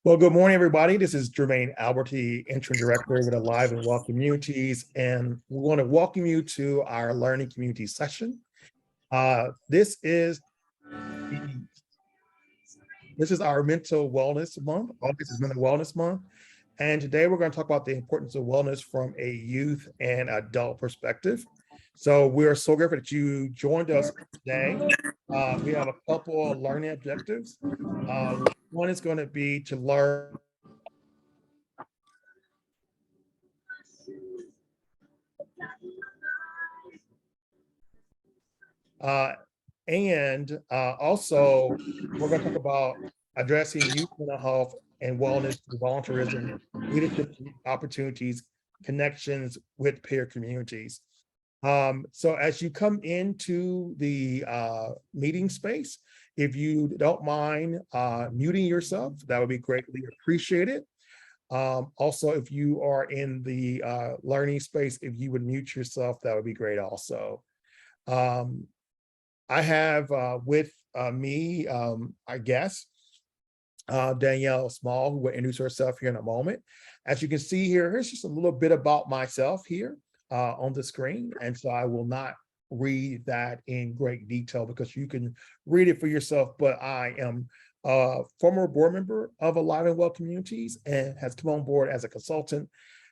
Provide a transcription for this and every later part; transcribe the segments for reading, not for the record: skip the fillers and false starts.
Well, good morning, everybody. This is Jermine Alberty, Interim Director with Alive and Well Communities, and we want to welcome you to our Learning Community session. This is our Mental Wellness Month. August is Mental Wellness Month, and today we're going to talk about the importance of wellness from a youth and adult perspective. So we are so grateful that you joined us today. We have a couple of learning objectives. One is going to be to learn also, we're going to talk about addressing youth mental health and wellness through volunteerism, leadership opportunities, connections with peer communities. So as you come into the meeting space, if you don't mind muting yourself, that would be greatly appreciated. Also, if you are in the learning space, if you would mute yourself, that would be great also. I have with me, I guess, Danielle Small, who will introduce herself here in a moment. As you can see here, here's just a little bit about myself here on the screen. And so I will not read that in great detail because you can read it for yourself, but I am a former board member of Alive and Well Communities and has come on board as a consultant,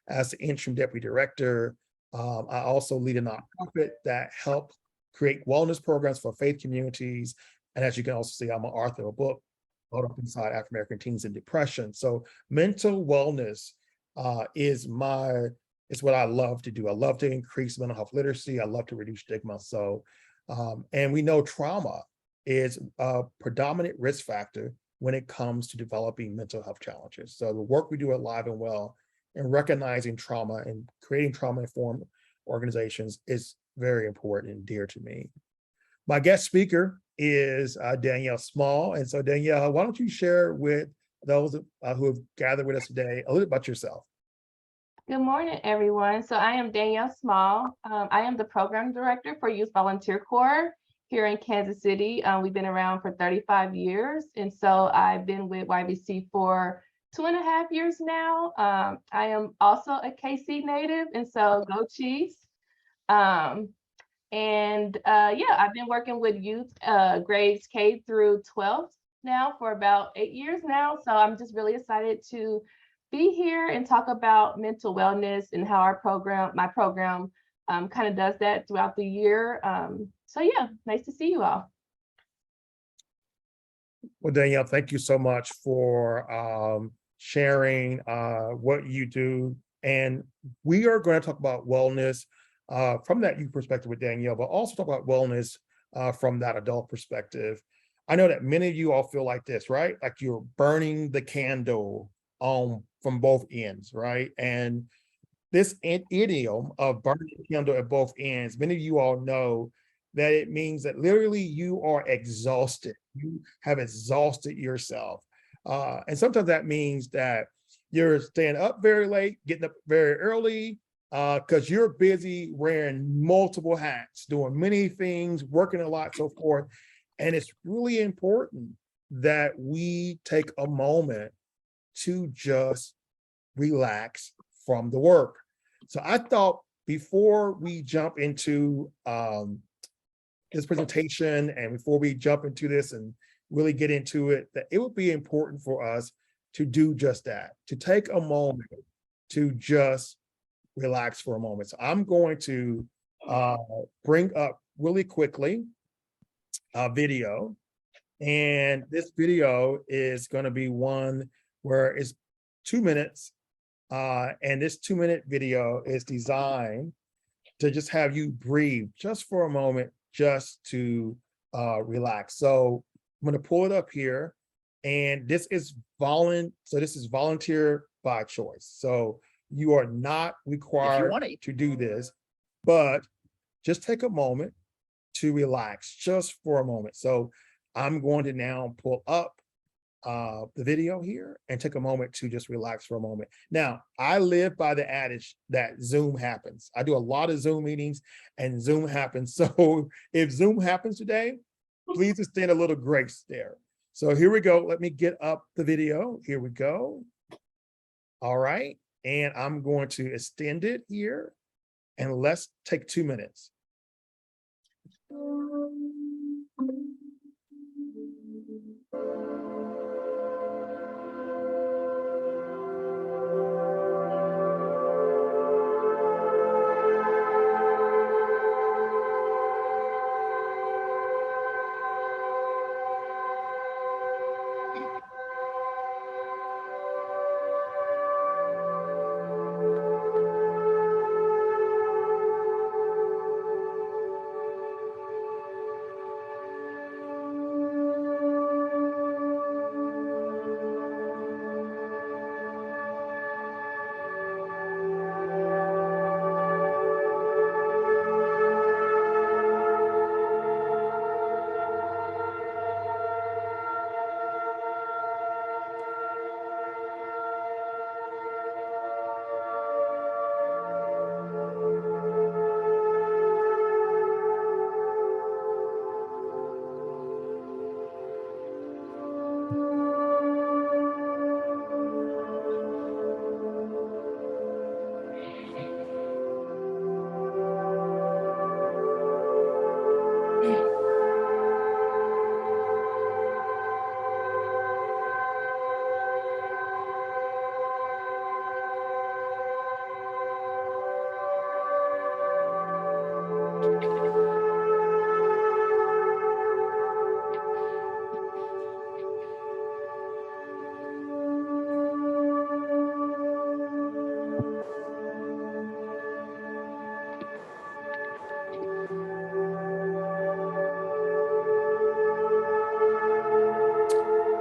as the interim deputy director. I also lead a nonprofit that helps create wellness programs for faith communities. And as you can also see, I'm an author of a book called Up Inside African American Teens and Depression. So mental wellness is what I love to do. I love to increase mental health literacy. I love to reduce stigma. So, and we know trauma is a predominant risk factor when it comes to developing mental health challenges. So the work we do at Live and Well in recognizing trauma and creating trauma-informed organizations is very important and dear to me. My guest speaker is Danielle Small. And so Danielle, why don't you share with those who have gathered with us today a little bit about yourself? Good morning, everyone. So I am Danielle Small. I am the program director for Youth Volunteer Corps here in Kansas City. We've been around for 35 years. And so I've been with YVC for 2.5 years now. I am also a KC native, and so go Chiefs. Yeah, I've been working with youth grades K through 12 now for about 8 years now. So I'm just really excited to be here and talk about mental wellness and how my program kind of does that throughout the year. So yeah, nice to see you all. Well, Danielle, thank you so much for sharing what you do. And we are going to talk about wellness from that youth perspective with Danielle, but also talk about wellness from that adult perspective. I know that many of you all feel like this, right? Like you're burning the candle from both ends, right? And this idiom of burning the candle at both ends, many of you all know that it means that literally you are exhausted. You have exhausted yourself. And sometimes that means that you're staying up very late, getting up very early, because you're busy wearing multiple hats, doing many things, working a lot, so forth. And it's really important that we take a moment to just relax from the work. So I thought before we jump into this presentation and before we jump into this and really get into it, that it would be important for us to do just that, to take a moment to just relax for a moment. So I'm going to bring up really quickly a video. And this video is going to be one where it's 2 minutes. And this 2-minute video is designed to just have you breathe just for a moment, just to relax. So I'm going to pull it up here. And this is volunteer by choice. So you are not required to do this, but just take a moment to relax just for a moment. So I'm going to now pull up the video here and take a moment to just relax for a moment. Now, I live by the adage that Zoom happens. I do a lot of Zoom meetings and Zoom happens. So if Zoom happens today, please extend a little grace there. So here we go. Let me get up the video. Here we go. All right. And I'm going to extend it here and let's take 2 minutes.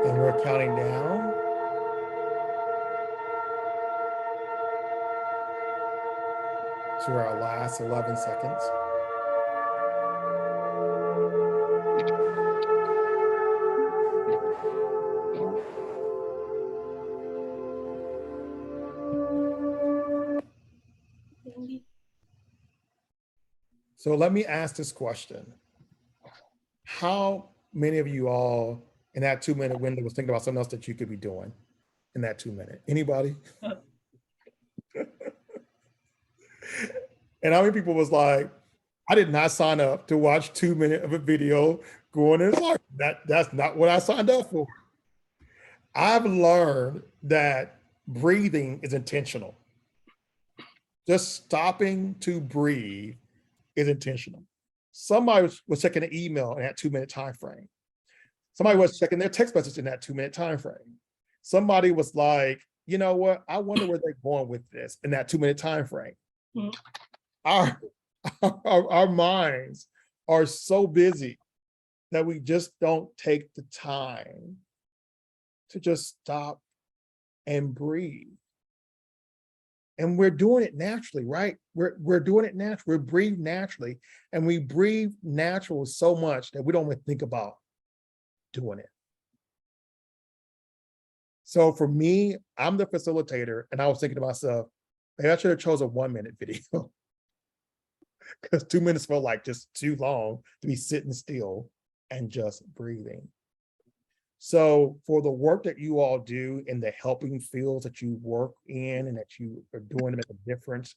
And we're counting down to our last 11 seconds. So let me ask this question. How many of you all in that 2-minute window was thinking about something else that you could be doing in that 2 minute? Anybody? And how many people was like, I did not sign up to watch 2 minutes of a video going in life. That's not what I signed up for. I've learned that breathing is intentional. Just stopping to breathe is intentional. Somebody was checking an email in that 2-minute time frame. Somebody was checking their text message in that 2-minute time frame. Somebody was like, you know what? I wonder where they're going with this in that 2-minute time frame. Mm-hmm. Our minds are so busy that we just don't take the time to just stop and breathe. And we're doing it naturally, right? We're doing it naturally. We breathe naturally, and we breathe natural so much that we don't even think about doing it. So for me, I'm the facilitator, and I was thinking to myself, maybe I should have chose a 1-minute video because 2 minutes felt like just too long to be sitting still and just breathing. So for the work that you all do in the helping fields that you work in and that you are doing to make a difference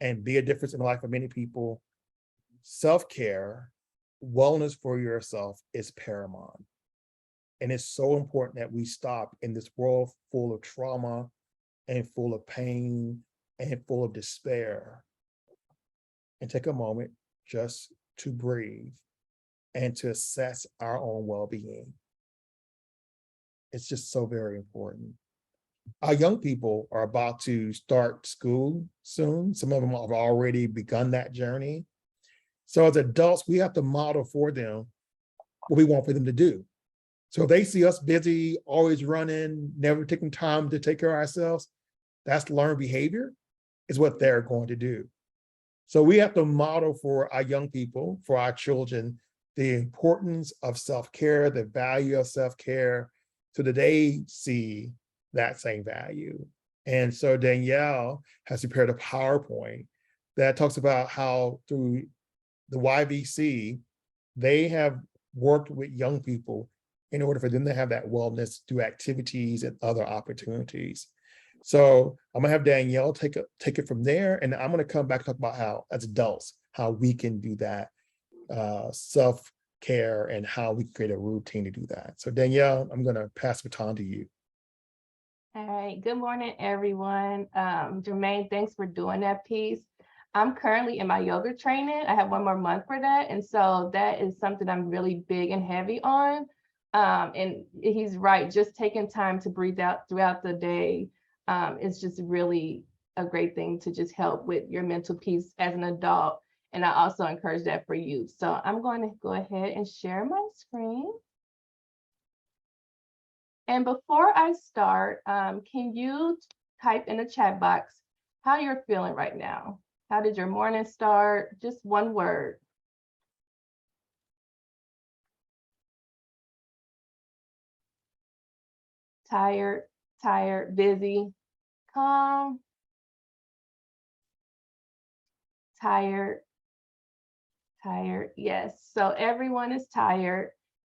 and be a difference in the life of many people, self-care, wellness for yourself is paramount. And it's so important that we stop in this world full of trauma and full of pain and full of despair and take a moment just to breathe and to assess our own well-being. It's just so very important. Our young people are about to start school soon. Some of them have already begun that journey. So as adults, we have to model for them what we want for them to do. So if they see us busy, always running, never taking time to take care of ourselves, that's learned behavior, is what they're going to do. So we have to model for our young people, for our children, the importance of self-care, the value of self-care, so that they see that same value. And so Danielle has prepared a PowerPoint that talks about how through the YVC, they have worked with young people in order for them to have that wellness through activities and other opportunities. So I'm gonna have Danielle take it from there, and I'm gonna come back and talk about how, as adults, how we can do that self-care and how we create a routine to do that. So Danielle, I'm gonna pass the baton to you. All right, good morning, everyone. Jermaine, thanks for doing that piece. I'm currently in my yoga training. I have one more month for that. And so that is something I'm really big and heavy on. And he's right, just taking time to breathe out throughout the day is just really a great thing to just help with your mental peace as an adult. And I also encourage that for youth. So I'm going to go ahead and share my screen. And before I start, can you type in the chat box how you're feeling right now? How did your morning start? Just one word. Tired, tired, busy, calm, tired, tired. Yes, so everyone is tired.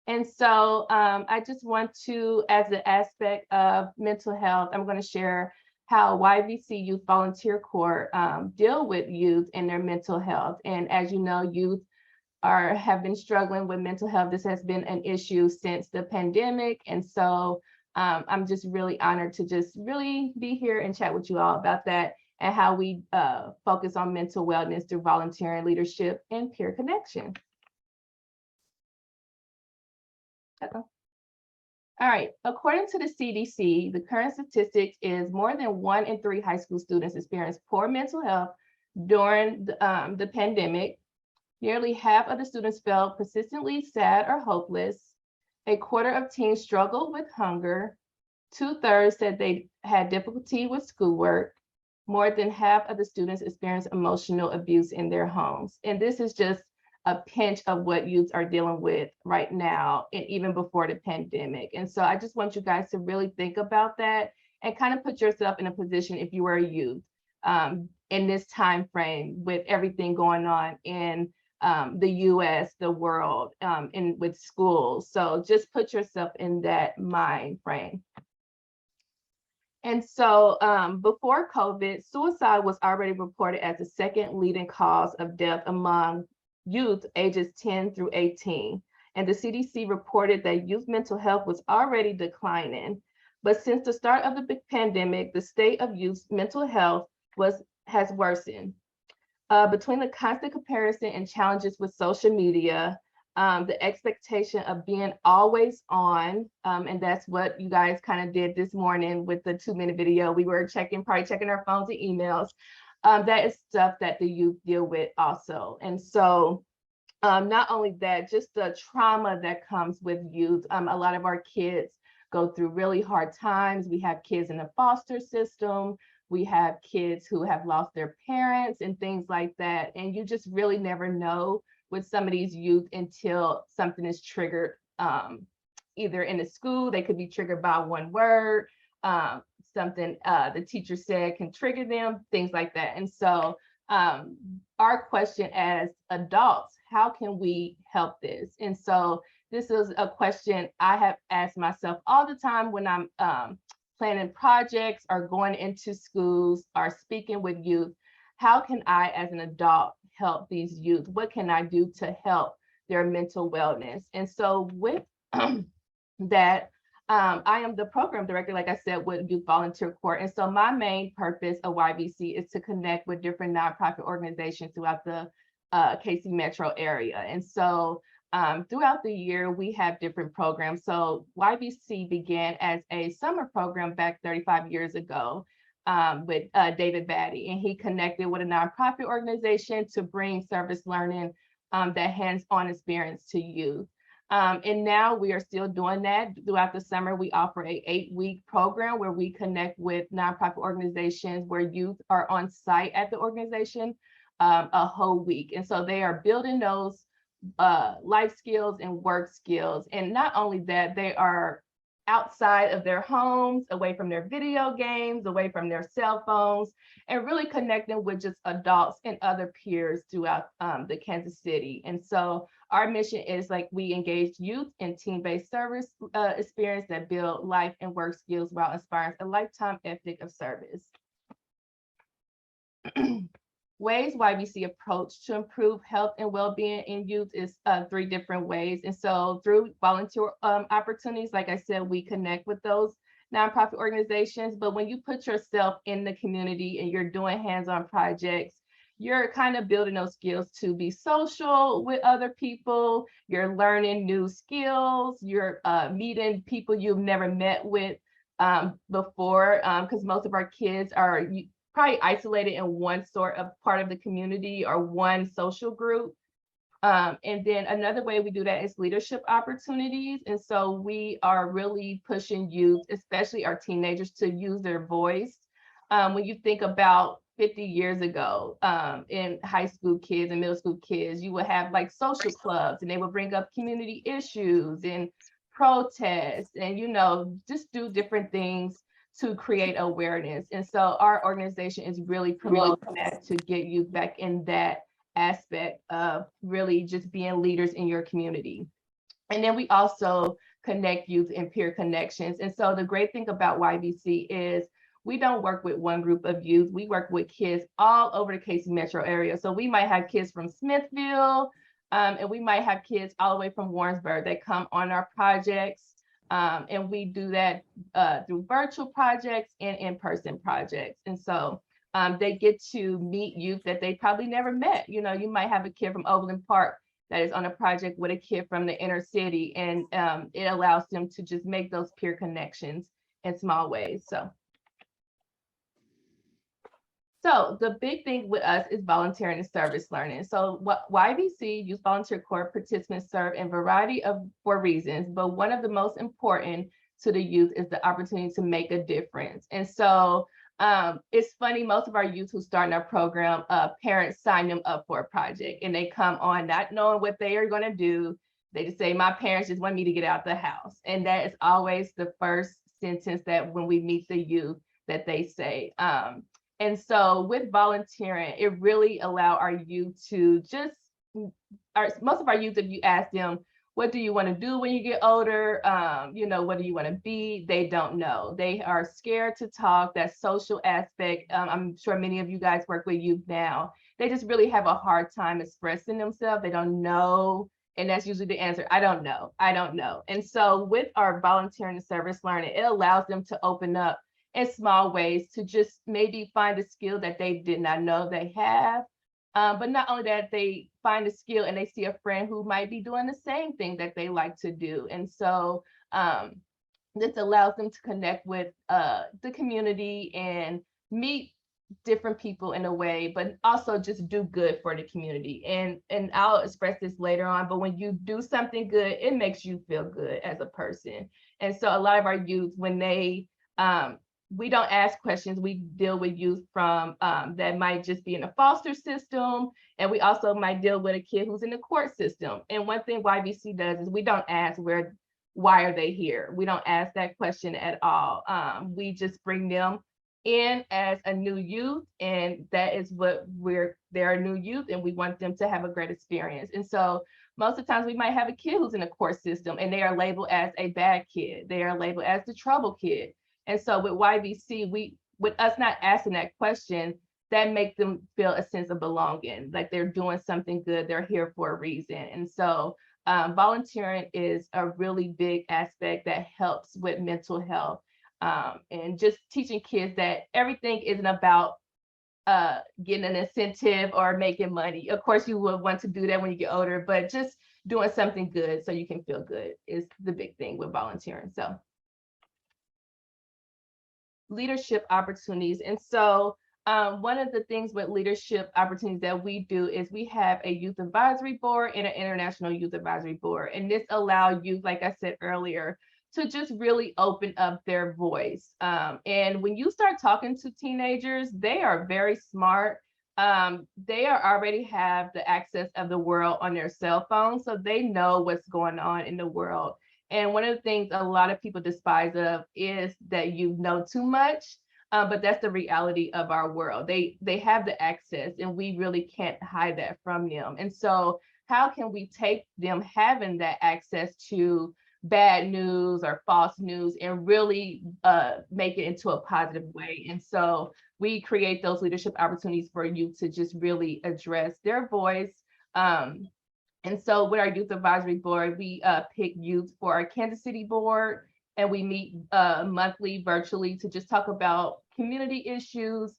And so I just want to, as an aspect of mental health, I'm going to share how YVC Youth Volunteer Corps deal with youth and their mental health. And as you know, youth have been struggling with mental health. This has been an issue since the pandemic. And so I'm just really honored to just really be here and chat with you all about that and how we focus on mental wellness through volunteering, leadership, and peer connection. All right, according to the CDC, the current statistics is more than 1 in 3 high school students experience poor mental health during the pandemic. Nearly half of the students felt persistently sad or hopeless. A quarter of teens struggled with hunger. 2/3 said they had difficulty with schoolwork. More than half of the students experienced emotional abuse in their homes. And this is just a pinch of what youth are dealing with right now and even before the pandemic. And so I just want you guys to really think about that and kind of put yourself in a position if you were a youth in this time frame with everything going on in the US, the world, and with schools. So just put yourself in that mind frame. And so before COVID, suicide was already reported as the second leading cause of death among youth ages 10 through 18. And the CDC reported that youth mental health was already declining. But since the start of the pandemic, the state of youth mental health has worsened. Between the constant comparison and challenges with social media, the expectation of being always on, and that's what you guys kind of did this morning with the 2-minute video. We were probably checking our phones and emails. That is stuff that the youth deal with also. And so not only that, just the trauma that comes with youth. A lot of our kids go through really hard times. We have kids in the foster system. We have kids who have lost their parents and things like that. And you just really never know with some of these youth until something is triggered, either in the school, they could be triggered by one word, something the teacher said can trigger them, things like that. And so our question as adults, how can we help this? And so this is a question I have asked myself all the time when I'm planning projects or going into schools or speaking with youth. How can I, as an adult, help these youth? What can I do to help their mental wellness? And so with that, I am the program director, like I said, with Youth Volunteer Corps. And so my main purpose of YVC is to connect with different nonprofit organizations throughout the KC metro area. And so throughout the year, we have different programs. So YVC began as a summer program back 35 years ago with David Batty, and he connected with a nonprofit organization to bring service learning, that hands-on experience to youth. And now we are still doing that. Throughout the summer, we offer a 8-week program where we connect with nonprofit organizations where youth are on site at the organization a whole week. And so they are building those life skills and work skills. And not only that, they are outside of their homes, away from their video games, away from their cell phones, and really connecting with just adults and other peers throughout the Kansas City. And so our mission is like we engage youth in team-based service experience that build life and work skills while inspiring a lifetime ethic of service. Ways YBC approach to improve health and well-being in youth is 3 different ways. And so through volunteer opportunities, like I said, we connect with those nonprofit organizations. But when you put yourself in the community and you're doing hands-on projects, you're kind of building those skills to be social with other people. You're learning new skills. You're meeting people you've never met with before, because most of our kids are probably isolated in one sort of part of the community or one social group. And then another way we do that is leadership opportunities. And so we are really pushing youth, especially our teenagers, to use their voice. When you think about 50 years ago, in high school kids and middle school kids, you would have like social clubs and they would bring up community issues and protests and, you know, just do different things to create awareness. And so our organization is really promoting that to get youth back in that aspect of really just being leaders in your community. And then we also connect youth in peer connections. And so the great thing about YBC is we don't work with one group of youth. We work with kids all over the Casey metro area. So we might have kids from Smithville, and we might have kids all the way from Warrensburg that come on our projects. And we do that through virtual projects and in-person projects. And so they get to meet youth that they probably never met. You know, you might have a kid from Overland Park that is on a project with a kid from the inner city, and it allows them to just make those peer connections in small ways. So the big thing with us is volunteering and service learning. So what YBC, Youth Volunteer Corps, participants serve in a variety of reasons, but one of the most important to the youth is the opportunity to make a difference. And so it's funny, most of our youth who start in our program, parents sign them up for a project and they come on not knowing what they are going to do. They just say, my parents just want me to get out the house. And that is always the first sentence that when we meet the youth that they say. And so with volunteering, it really allows our youth to just, most of our youth, if you ask them, what do you want to do when you get older? You know, what do you want to be? They don't know. They are scared to talk, that social aspect. I'm sure many of you guys work with youth now. They just really have a hard time expressing themselves. They don't know. And that's usually the answer. I don't know. I don't know. And so with our volunteering and service learning, it allows them to open up in small ways to just maybe find a skill that they did not know they have. But not only that, they find a skill and they see a friend who might be doing the same thing that they like to do. And so this allows them to connect with the community and meet different people in a way, but also just do good for the community. And I'll express this later on, but when you do something good, it makes you feel good as a person. And so a lot of our youth, when they, we don't ask questions, we deal with youth from that might just be in a foster system. And we also might deal with a kid who's in the court system. And one thing YBC does is we don't ask why are they here? We don't ask that question at all. We just bring them in as a new youth, and that is what they're a new youth and we want them to have a great experience. And so most of the times we might have a kid who's in the court system and they are labeled as a bad kid. They are labeled as the trouble kid. And so with YBC, with us not asking that question, that makes them feel a sense of belonging, like they're doing something good, they're here for a reason. And so volunteering is a really big aspect that helps with mental health, and just teaching kids that everything isn't about getting an incentive or making money. Of course, you would want to do that when you get older, but just doing something good so you can feel good is the big thing with volunteering. So leadership opportunities. And so one of the things with leadership opportunities that we do is we have a youth advisory board and an international youth advisory board. And this allows youth, like I said earlier, to just really open up their voice. And when you start talking to teenagers, they are very smart. They already have the access of the world on their cell phone, so they know what's going on in the world. And one of the things a lot of people despise of is that you know too much, but that's the reality of our world. They have the access and we really can't hide that from them. And so how can we take them having that access to bad news or false news and really make it into a positive way. And so we create those leadership opportunities for youth to just really address their voice. And so with our youth advisory board, we pick youth for our Kansas City board, and we meet monthly virtually to just talk about community issues,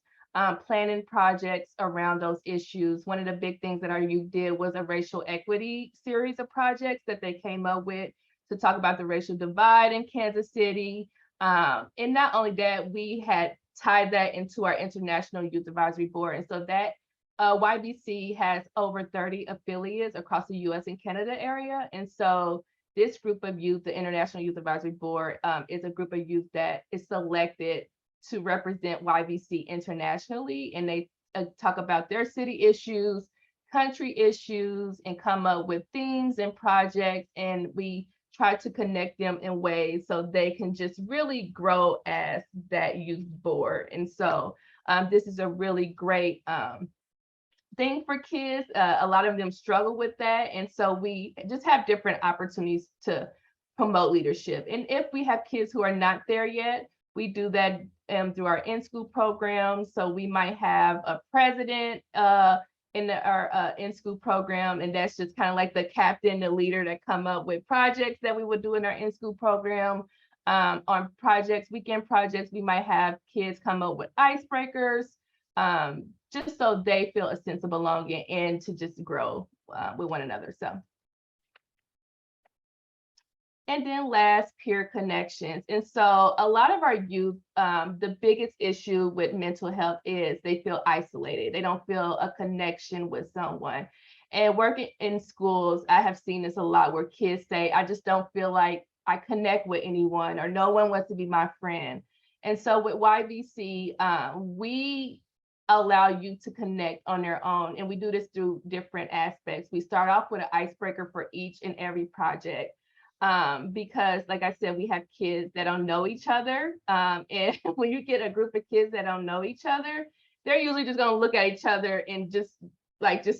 planning projects around those issues. One of the big things that our youth did was a racial equity series of projects that they came up with to talk about the racial divide in Kansas City. And not only that, we had tied that into our International Youth Advisory Board. And so that YBC has over 30 affiliates across the US and Canada area. And so this group of youth, the International Youth Advisory Board, is a group of youth that is selected to represent YBC internationally. And they talk about their city issues, country issues, and come up with themes and projects. And we try to connect them in ways so they can just really grow as that youth board. And so this is a really great thing for kids. A lot of them struggle with that. And so we just have different opportunities to promote leadership. And if we have kids who are not there yet, we do that through our in-school programs. So we might have a president in our in-school program, and that's just kind of like the captain, the leader that come up with projects that we would do in our in-school program. On projects, weekend projects, we might have kids come up with icebreakers, just so they feel a sense of belonging and to just grow with one another. So. And then last, peer connections. And so a lot of our youth, the biggest issue with mental health is they feel isolated. They don't feel a connection with someone. And working in schools, I have seen this a lot where kids say, I just don't feel like I connect with anyone, or no one wants to be my friend. And so with YBC, we allow you to connect on their own. And we do this through different aspects. We start off with an icebreaker for each and every project. Because like I said, we have kids that don't know each other. And when you get a group of kids that don't know each other, they're usually just gonna look at each other and just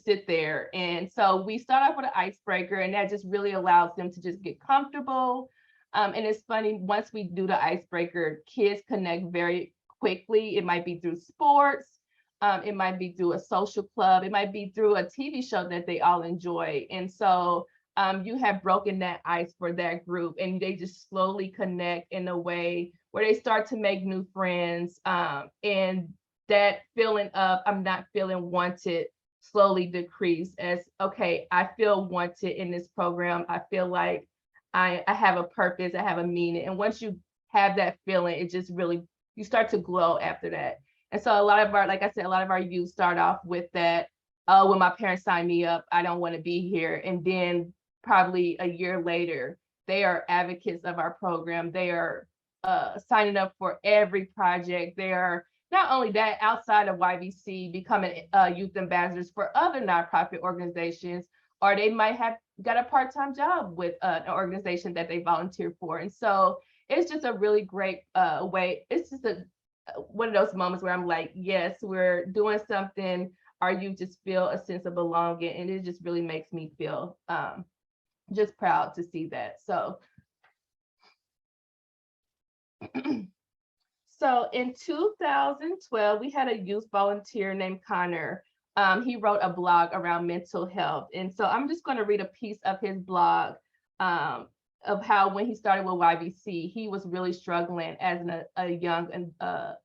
sit there. And so we start off with an icebreaker, and that just really allows them to just get comfortable. And it's funny, once we do the icebreaker, kids connect very quickly. It might be through sports, it might be through a social club, it might be through a TV show that they all enjoy. And so you have broken that ice for that group, and they just slowly connect in a way where they start to make new friends. And that feeling of I'm not feeling wanted slowly decrease as, okay, I feel wanted in this program. I feel like I have a purpose, I have a meaning. And once you have that feeling, it just really, you start to glow after that. And so a lot of our, like I said, a lot of our youth start off with that, oh, when my parents signed me up, I don't want to be here. And then probably a year later, they are advocates of our program. They are signing up for every project. They are not only that, outside of YBC, becoming youth ambassadors for other nonprofit organizations, or they might have got a part-time job with an organization that they volunteer for. And so it's just a really great way. It's just one of those moments where I'm like, yes, we're doing something. Our youth just feel a sense of belonging, and it just really makes me feel just proud to see that. So, so in 2012, we had a youth volunteer named Connor. He wrote a blog around mental health. And so I'm just going to read a piece of his blog of how when he started with YBC, he was really struggling as a young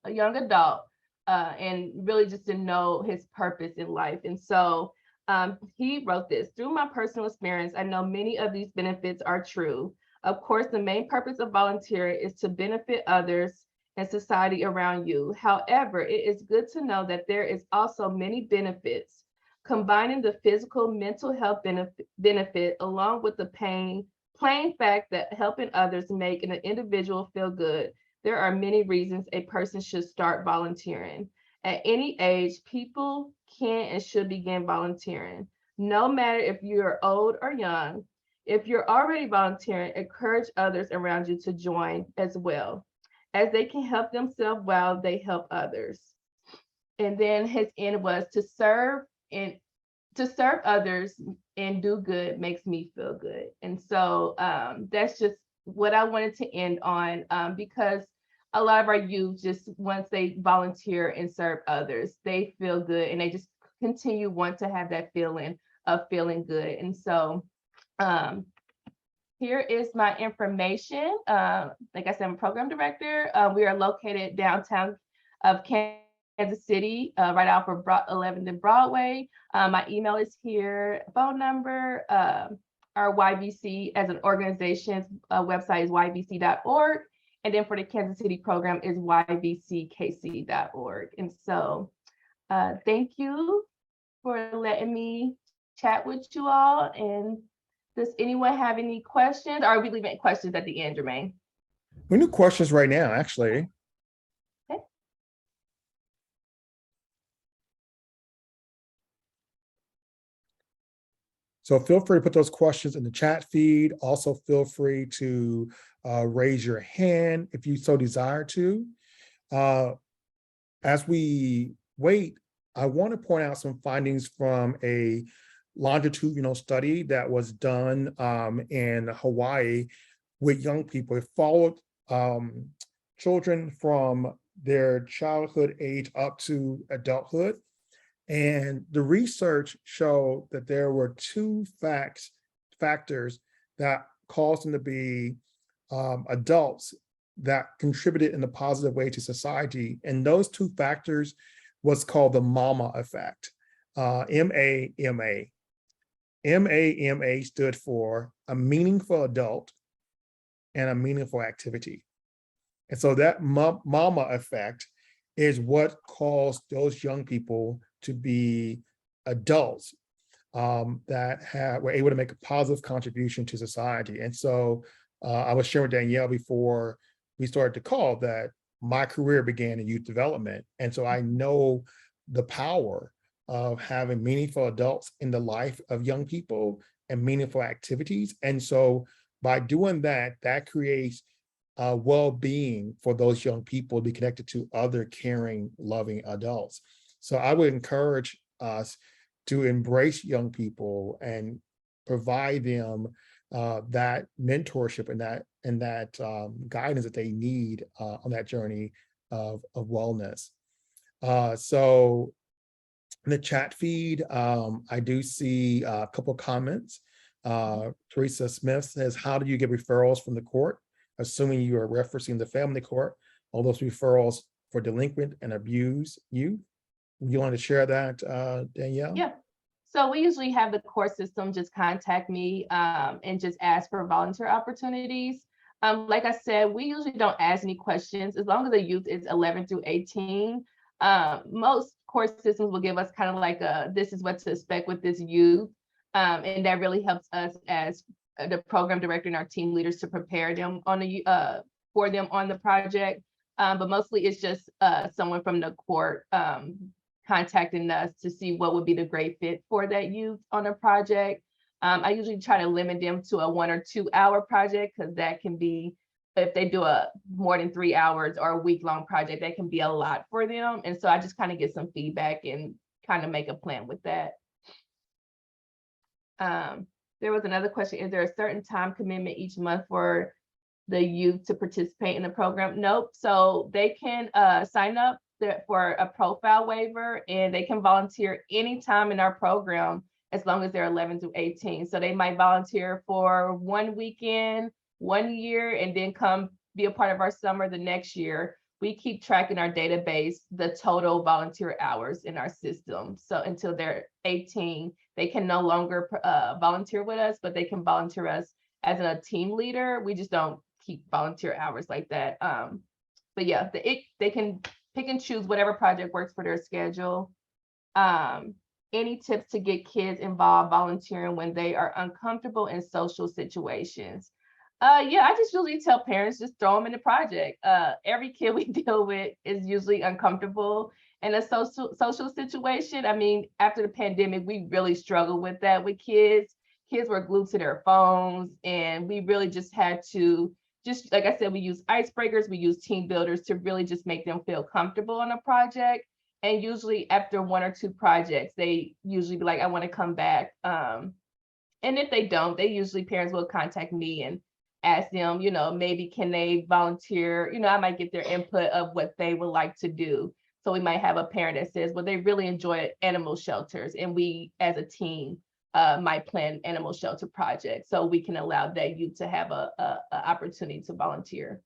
adult and really just didn't know his purpose in life. And so he wrote this: through my personal experience, I know many of these benefits are true. Of course, the main purpose of volunteering is to benefit others and society around you. However, it is good to know that there is also many benefits. Combining the physical, mental health benefit along with the plain fact that helping others make an individual feel good, there are many reasons a person should start volunteering. At any age, people can and should begin volunteering, no matter if you're old or young. If you're already volunteering, encourage others around you to join as well, as they can help themselves while they help others. And then his end was to serve to serve others and do good makes me feel good. And so that's just what I wanted to end on, because a lot of our youth, just once they volunteer and serve others, they feel good and they just continue want to have that feeling of feeling good. And so here is my information. Like I said, I'm a program director. We are located downtown of Kansas City, right off of 11th and Broadway. My email is here, phone number. Our YVC as an organization's website is yvc.org. And then for the Kansas City program is yvckc.org. And so thank you for letting me chat with you all. And does anyone have any questions? Or are we leaving questions at the end, Jermaine? We need questions right now, actually. Okay. So feel free to put those questions in the chat feed. Also feel free to raise your hand if you so desire to. As we wait, I want to point out some findings from a longitudinal study that was done in Hawaii with young people. It followed children from their childhood age up to adulthood. And the research showed that there were two factors that caused them to be adults that contributed in a positive way to society. And those two factors was called the MAMA effect, M-A-M-A. M-A-M-A stood for a meaningful adult and a meaningful activity. And so that MAMA effect is what caused those young people to be adults that were able to make a positive contribution to society. And so I was sharing with Danielle before we started the call that my career began in youth development. And so I know the power of having meaningful adults in the life of young people and meaningful activities. And so by doing that, that creates well-being for those young people to be connected to other caring, loving adults. So I would encourage us to embrace young people and provide them that mentorship and that guidance that they need on that journey of wellness. So in the chat feed, I do see a couple of comments. Teresa Smith says, how do you get referrals from the court? Assuming you are referencing the family court, all those referrals for delinquent and abused youth. You want to share that, Danielle? Yeah. So we usually have the court system just contact me and just ask for volunteer opportunities. Like I said, we usually don't ask any questions as long as the youth is 11 through 18. Most court systems will give us kind of like this is what to expect with this youth. And that really helps us as the program director and our team leaders to prepare them on for them on the project. But mostly it's just someone from the court contacting us to see what would be the great fit for that youth on a project. I usually try to limit them to a 1 or 2 hour project because that can be, if they do a more than 3 hours or a week-long project, that can be a lot for them. And so I just kind of get some feedback and kind of make a plan with that. There was another question, is there a certain time commitment each month for the youth to participate in the program? Nope. So they can sign up for a profile waiver and they can volunteer anytime in our program as long as they're 11 to 18. So they might volunteer for 1 weekend, 1 year, and then come be a part of our summer the next year. We keep track in our database the total volunteer hours in our system. So until they're 18, they can no longer volunteer with us, but they can volunteer us as a team leader. We just don't keep volunteer hours like that. But yeah, they can pick and choose whatever project works for their schedule. Any tips to get kids involved volunteering when they are uncomfortable in social situations? Yeah, I just usually tell parents, just throw them in the project. Every kid we deal with is usually uncomfortable in a social situation. I mean, after the pandemic, we really struggled with that with kids. Kids were glued to their phones, and we really just had to, just like I said, we use icebreakers, we use team builders to really just make them feel comfortable on a project. And usually after 1 or 2 projects, they usually be like, I want to come back. And if they don't, parents will contact me and ask them, maybe can they volunteer? I might get their input of what they would like to do. So we might have a parent that says, well, they really enjoy animal shelters, and we as a team might plan animal shelter projects, so we can allow that youth to have a opportunity to volunteer.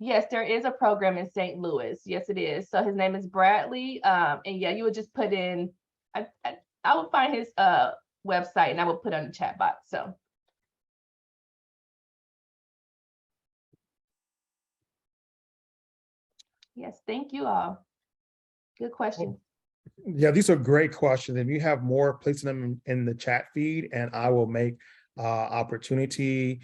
Yes, there is a program in St. Louis. Yes, it is. So his name is Bradley. And yeah, you would just put in, I would find his website and I would put on the chat box. So. Yes, thank you all. Good question. Yeah, these are great questions. If you have more, place them in the chat feed, and I will make opportunity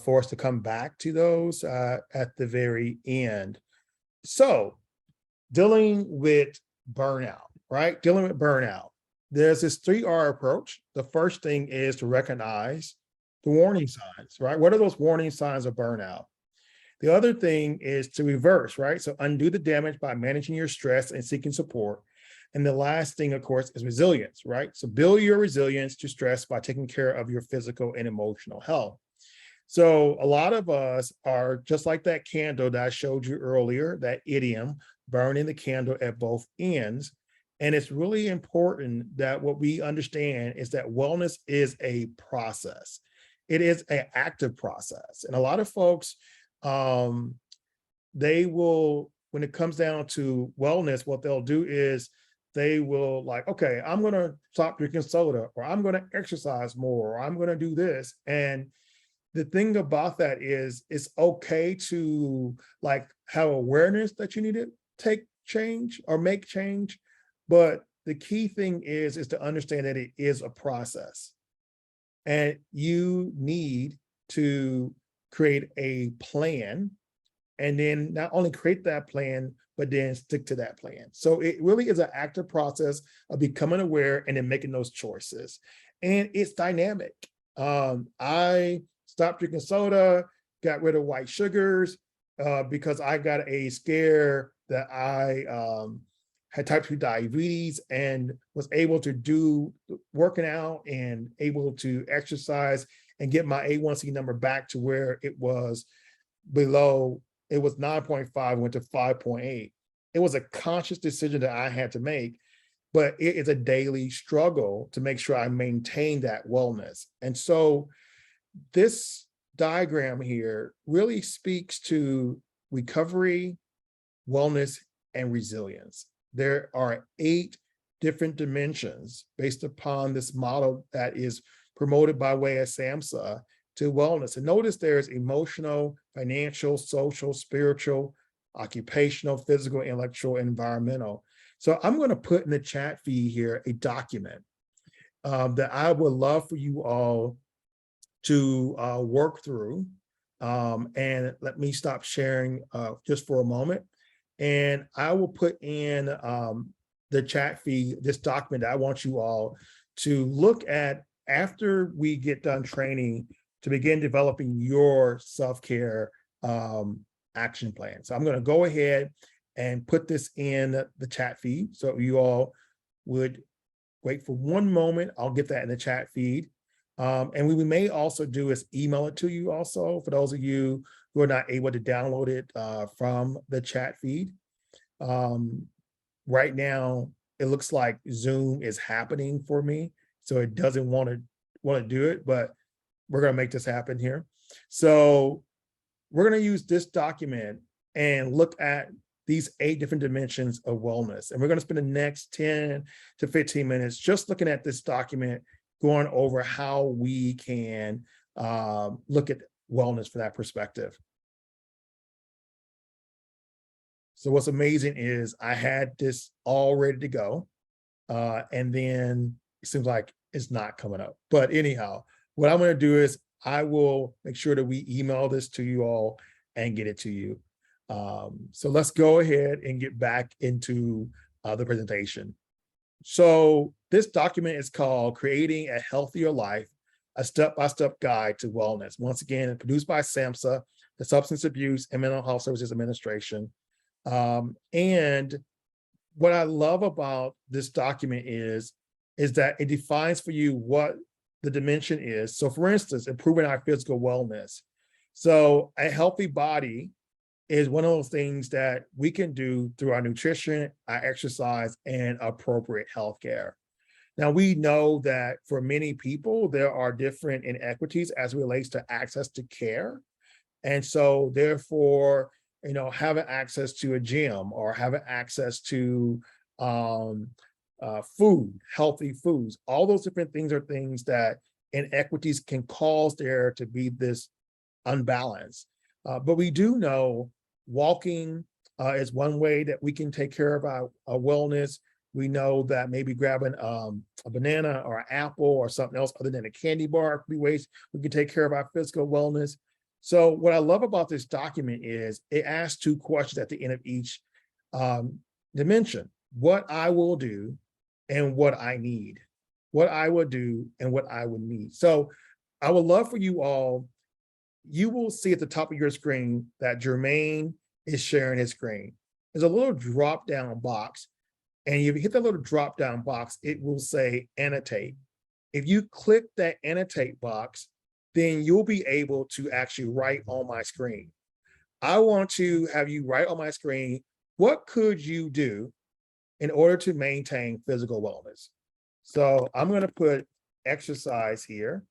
for us to come back to those at the very end. So, dealing with burnout, right? Dealing with burnout. There's this 3R approach. The first thing is to recognize the warning signs, right? What are those warning signs of burnout? The other thing is to reverse, right? So undo the damage by managing your stress and seeking support. And the last thing, of course, is resilience, right? So build your resilience to stress by taking care of your physical and emotional health. So a lot of us are just like that candle that I showed you earlier, that idiom, burning the candle at both ends. And it's really important that what we understand is that wellness is a process. It is an active process. And a lot of folks, they will, when it comes down to wellness, what they'll do is they will like, okay, I'm going to stop drinking soda, or I'm going to exercise more, or I'm going to do this. And the thing about that is it's okay to like have awareness that you need to take change or make change. But the key thing is to understand that it is a process, and you need to create a plan, and then not only create that plan, but then stick to that plan. So it really is an active process of becoming aware and then making those choices. And it's dynamic. I stopped drinking soda, got rid of white sugars because I got a scare that I had type 2 diabetes, and was able to do working out and able to exercise and get my A1C number back to where it was below. It was 9.5, went to 5.8. It was a conscious decision that I had to make, but it is a daily struggle to make sure I maintain that wellness. And so this diagram here really speaks to recovery, wellness, and resilience. There are 8 different dimensions based upon this model that is promoted by way of SAMHSA to wellness. And notice there's emotional, financial, social, spiritual, occupational, physical, intellectual, environmental. So I'm going to put in the chat feed here a document that I would love for you all to work through. And let me stop sharing just for a moment. And I will put in the chat feed this document that I want you all to look at after we get done training, to begin developing your self-care action plan. So I'm going to go ahead and put this in the chat feed. So you all would wait for one moment. I'll get that in the chat feed. And we may also do is email it to you also, for those of you who are not able to download it from the chat feed. Right now, it looks like Zoom is happening for me, so it doesn't want to do it, but we're going to make this happen here. So we're going to use this document and look at these 8 different dimensions of wellness. And we're going to spend the next 10 to 15 minutes just looking at this document, going over how we can look at wellness from that perspective. So what's amazing is I had this all ready to go, and then it seems like it's not coming up. But anyhow, what I'm going to do is I will make sure that we email this to you all and get it to you. So let's go ahead and get back into the presentation. So this document is called Creating a Healthier Life, a Step-by-Step Guide to Wellness. Once again, produced by SAMHSA, the Substance Abuse and Mental Health Services Administration. And what I love about this document is that it defines for you what the dimension is. So for instance, improving our physical wellness. So a healthy body is one of those things that we can do through our nutrition, our exercise, and appropriate healthcare. Now, we know that for many people, there are different inequities as it relates to access to care. And so therefore, having access to a gym or having access to food, healthy foods, all those different things are things that inequities can cause there to be this unbalance. But we do know walking is one way that we can take care of our wellness. We know that maybe grabbing a banana or an apple or something else other than a candy bar could be ways we can take care of our physical wellness. So what I love about this document is it asks two questions at the end of each dimension: what I will do and what I need. What I will do and what I would need. So I would love for you all, you will see at the top of your screen that Jermine is sharing his screen. There's a little drop-down box, and if you hit the little drop-down box, it will say annotate. If you click that annotate box, then you'll be able to actually write on my screen. I want to have you write on my screen, what could you do in order to maintain physical wellness? So I'm going to put exercise here.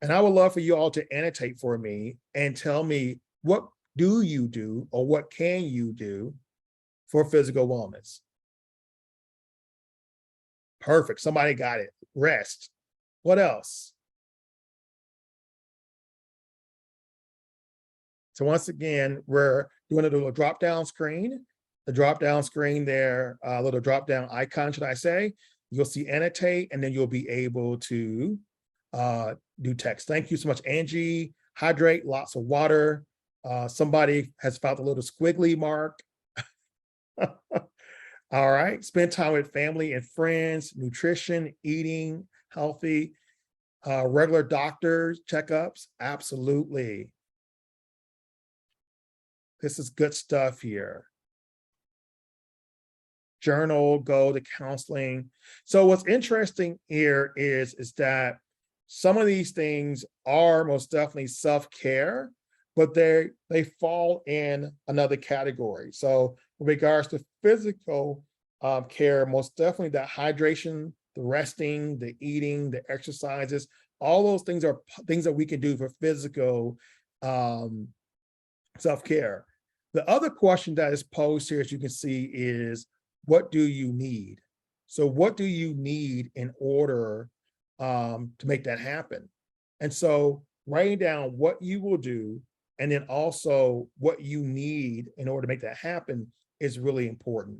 And I would love for you all to annotate for me and tell me, what do you do or what can you do for physical wellness? Perfect. Somebody got it. Rest. What else? So once again, we're doing a little drop-down screen. The drop-down screen there, a little drop-down icon, should I say. You'll see annotate, and then you'll be able to do text. Thank you so much, Angie. Hydrate, lots of water. Somebody has found a little squiggly mark. All right, spend time with family and friends, nutrition, eating healthy, regular doctors, checkups, absolutely. This is good stuff here. Journal, go to counseling. So what's interesting here is that some of these things are most definitely self-care, but they fall in another category. So with regards to physical care, most definitely that hydration, the resting, the eating, the exercises, all those things are things that we can do for physical self-care. The other question that is posed here, as you can see, is what do you need? So what do you need in order to make that happen? And so writing down what you will do and then also what you need in order to make that happen is really important.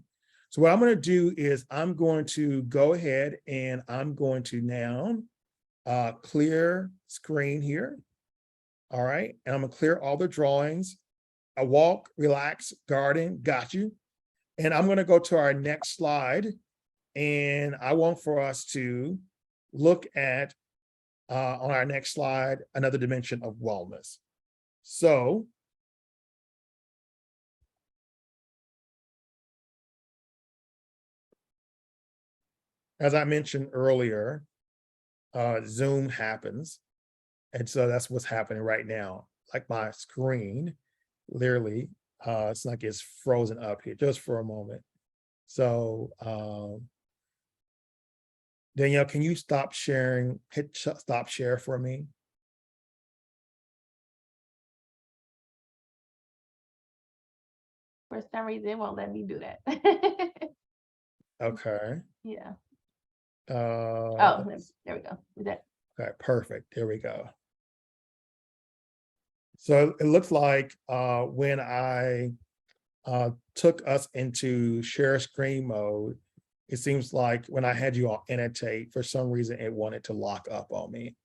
So what I'm going to do is I'm going to go ahead and I'm going to now clear screen here. All right. And I'm going to clear all the drawings. A walk, relax, garden, got you. And I'm going to go to our next slide. And I want for us to look at, on our next slide, another dimension of wellness. So, as I mentioned earlier, Zoom happens. And so that's what's happening right now. Like my screen, literally, it's like it's frozen up here just for a moment. So, Danielle, can you stop sharing, hit stop share for me? For some reason, it won't let me do that. Okay. Yeah. Oh, there we go. Is that? Okay, perfect. There we go. So it looks like when I took us into share screen mode, it seems like when I had you all annotate, for some reason, it wanted to lock up on me.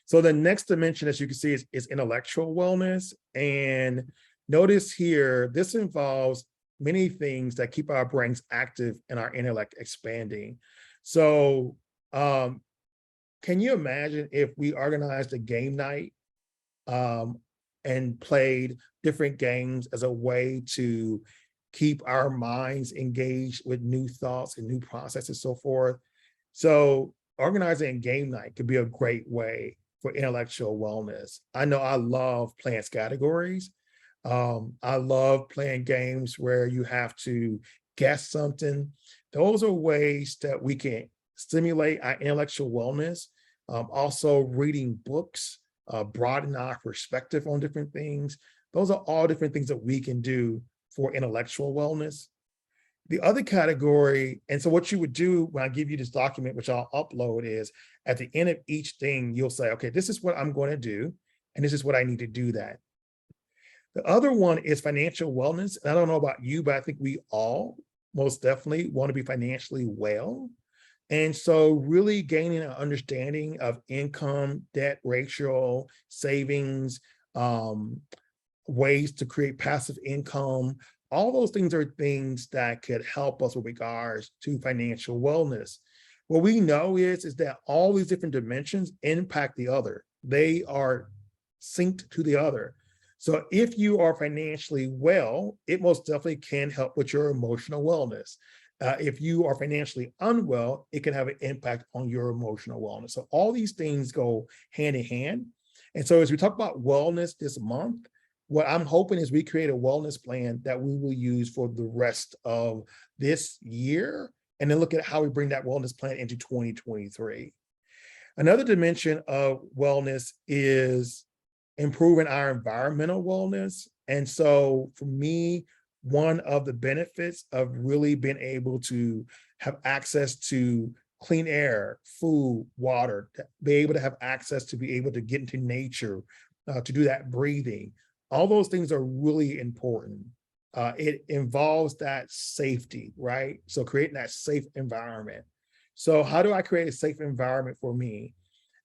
So the next dimension, as you can see, is intellectual wellness. And notice here, this involves many things that keep our brains active and our intellect expanding. So can you imagine if we organized a game night and played different games as a way to keep our minds engaged with new thoughts and new processes, so forth. So organizing a game night could be a great way for intellectual wellness. I know I love playing categories. I love playing games where you have to guess something. Those are ways that we can stimulate our intellectual wellness. Also reading books, broaden our perspective on different things. Those are all different things that we can do for intellectual wellness. The other category, and so what you would do when I give you this document, which I'll upload, is at the end of each thing, you'll say, okay, this is what I'm going to do, and this is what I need to do that. The other one is financial wellness. And I don't know about you, but I think we all most definitely want to be financially well. And so really gaining an understanding of income, debt ratio, savings, ways to create passive income, all those things are things that could help us with regards to financial wellness. What we know is that all these different dimensions impact the other. They are synced to the other. So if you are financially well, it most definitely can help with your emotional wellness. If you are financially unwell, it can have an impact on your emotional wellness. So all these things go hand in hand. And so as we talk about wellness this month, what I'm hoping is we create a wellness plan that we will use for the rest of this year, and then look at how we bring that wellness plan into 2023. Another dimension of wellness is improving our environmental wellness. And so for me, one of the benefits of really being able to have access to clean air, food, water, to be able to have access to be able to get into nature, to do that breathing, all those things are really important. It involves that safety, right? So creating that safe environment. So how do I create a safe environment for me?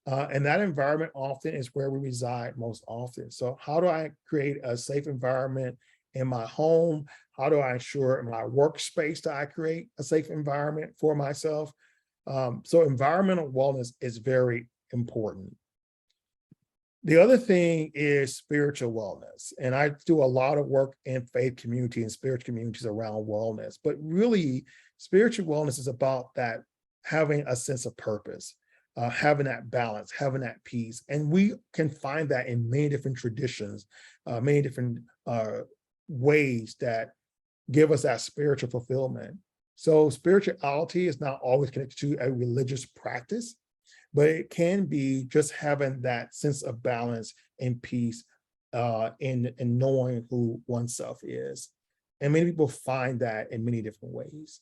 And that environment often is where we reside most often. So how do I create a safe environment in my home? How do I ensure in my workspace that I create a safe environment for myself? So environmental wellness is very important. The other thing is spiritual wellness. And I do a lot of work in faith community and spiritual communities around wellness, but really spiritual wellness is about that having a sense of purpose, having that balance, having that peace. And we can find that in many different traditions, many different ways that give us that spiritual fulfillment. So spirituality is not always connected to a religious practice, but it can be just having that sense of balance and peace in knowing who oneself is. And many people find that in many different ways.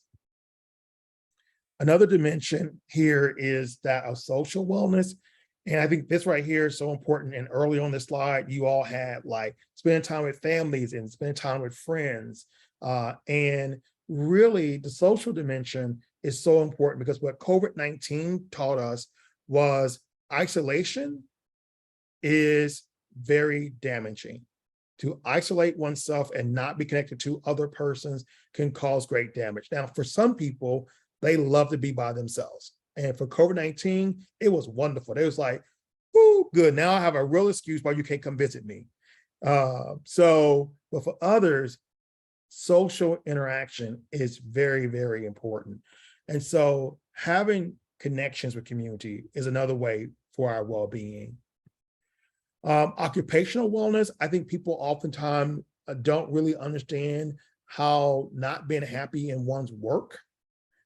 Another dimension here is that of social wellness. And I think this right here is so important. And early on this slide, you all had like spending time with families and spending time with friends. And really the social dimension is so important because what COVID-19 taught us was isolation is very damaging. To isolate oneself and not be connected to other persons can cause great damage. Now, for some people, they love to be by themselves. And for COVID-19, it was wonderful. They was like, "Ooh, good. Now I have a real excuse why you can't come visit me." But for others, social interaction is very, very important. And so having connections with community is another way for our well-being. Occupational wellness, I think people oftentimes don't really understand how not being happy in one's work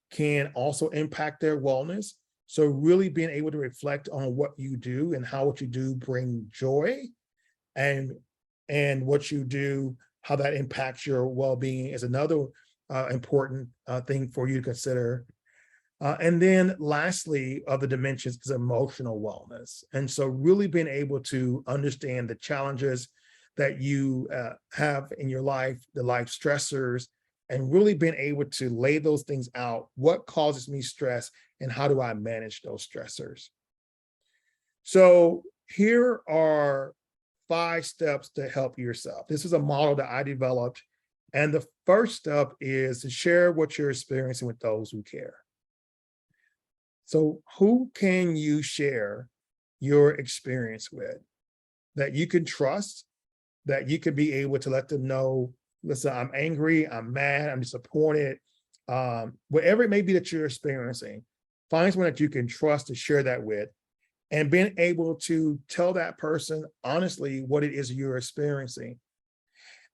can also impact their wellness. So really being able to reflect on what you do and how what you do bring joy and what you do, how that impacts your well-being is another important thing for you to consider. And then lastly, of the dimensions is emotional wellness. And so really being able to understand the challenges that you have in your life, the life stressors, and really being able to lay those things out. What causes me stress and how do I manage those stressors? So here are 5 steps to help yourself. This is a model that I developed. And the first step is to share what you're experiencing with those who care. So who can you share your experience with that you can trust that you could be able to let them know, listen, I'm angry, I'm mad, I'm disappointed, whatever it may be that you're experiencing, find someone that you can trust to share that with, and being able to tell that person honestly what it is you're experiencing.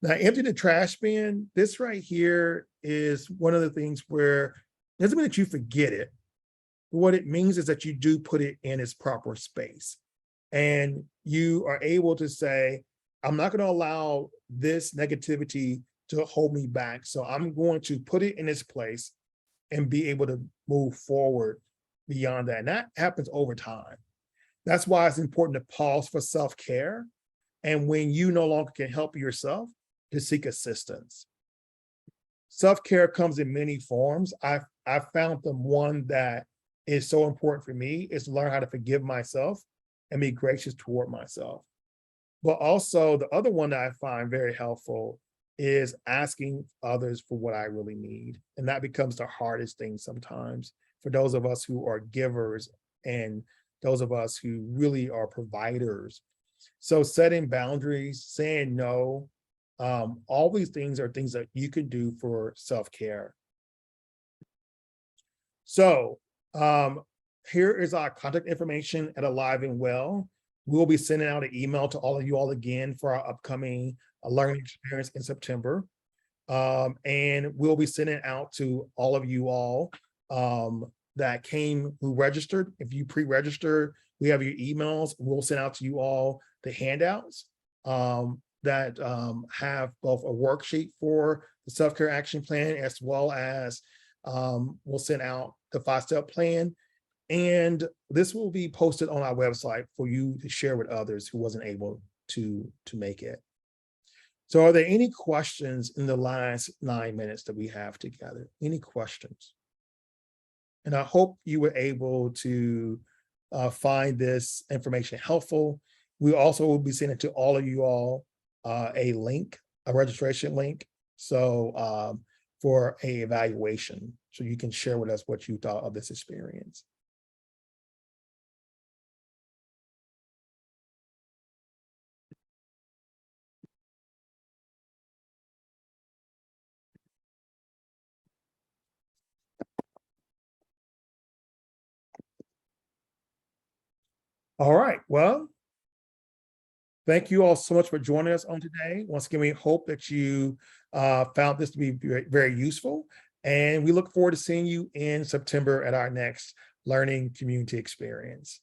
Now, empty the trash bin, this right here is one of the things where it doesn't mean that you forget it. What it means is that you do put it in its proper space. And you are able to say, I'm not going to allow this negativity to hold me back. So I'm going to put it in its place and be able to move forward beyond that. And that happens over time. That's why it's important to pause for self-care. And when you no longer can help yourself, to seek assistance. Self-care comes in many forms. I've found the one that is so important for me is to learn how to forgive myself and be gracious toward myself. But also the other one that I find very helpful is asking others for what I really need. And that becomes the hardest thing sometimes for those of us who are givers and those of us who really are providers. So setting boundaries, saying no, all these things are things that you can do for self-care. So here is our contact information at Alive and Well. We'll be sending out an email to all of you all again for our upcoming learning experience in September. And we'll be sending out to all of you all that came, who registered. If you pre-registered, we have your emails. We'll send out to you all the handouts that have both a worksheet for the self-care action plan, as well as we'll send out the 5-step plan. And this will be posted on our website for you to share with others who wasn't able to make it. So are there any questions in the last 9 minutes that we have together? Any questions? And I hope you were able to find this information helpful. We also will be sending to all of you all a link, a registration link. So for a evaluation, so you can share with us what you thought of this experience. All right, well, thank you all so much for joining us on today. Once again, we hope that you found this to be very, very useful. And we look forward to seeing you in September at our next learning community experience.